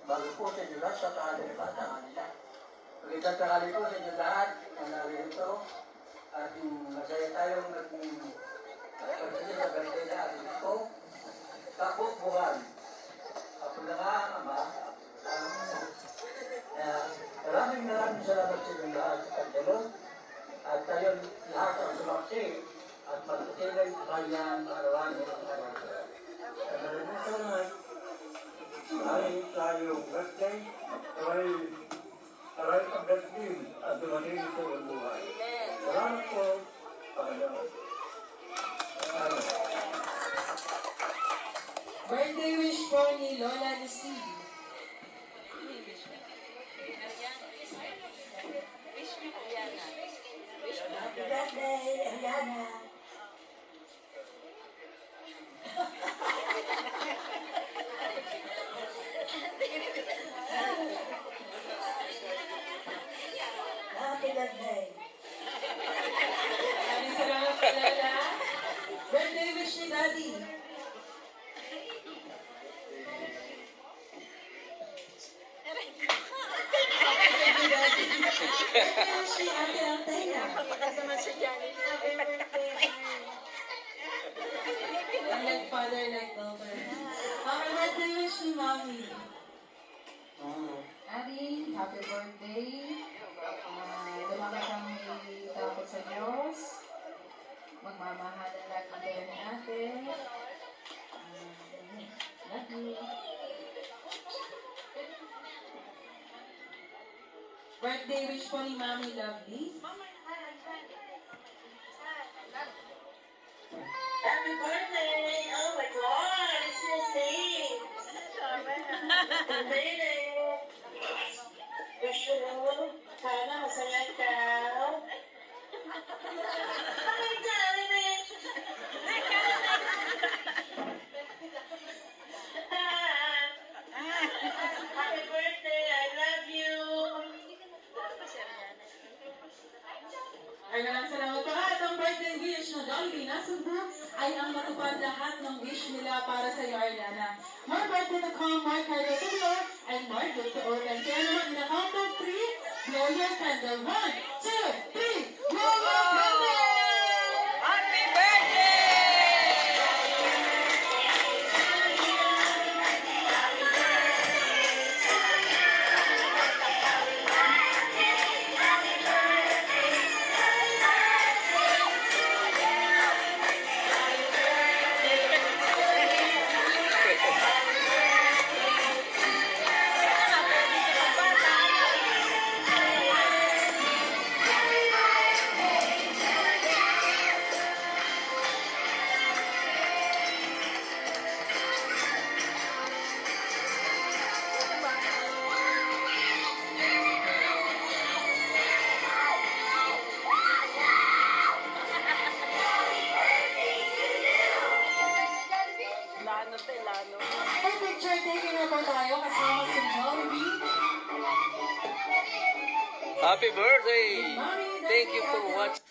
bago po sa inyo lahat sa tanghali ng bata kanila. Magandang tanghali po sa inyo lahat na narito at masaya tayong nagpagsalita sa birthday na atin ito. Kabubuhan. Ako na nga, Ama, maraming salamat sa inyo lahat sa pagdalo at tayo lahat ang sumaksi at magpasilay sa kanyang arawan ng arawan. Sa narinig naman, ay tayong birthday, aray ang birthday at dumating ito ang buhay. Salamat po, Panginoon. Birthday wish po ni Lola Lucy. Happy birthday, Ariana. Happy birthday. Maraming salamat po, Lola. Birthday wish ni Daddy. Birthday wish ni Ate Antena. Like father, like daughter. Happy birthday wish ni Mommy. Adi, happy birthday. Lumakas ang may takot sa Diyos. Magmamahalan lagi kayo ni ate. Love you. Birthday wish po ni Mommy Lovely. Happy birthday! Oh my God! It's your name! Birthday! Wish you, sana masaya ka. Ay, darling! Happy birthday! I love you! Ay, maraming salamat po. At ang birthday wish na Dolby Nasubo ay ang matupad lahat ng wish nila para sa iyo, Ariana. More birthday to come, more career to blow, and more good to open. Kaya naman, in a count of 3, blow your candle. 1, 2, 3, blow your candle! Happy birthday! May picture taking na po tayo kasama si Dolby. Happy birthday! Mommy, Thank you for watching.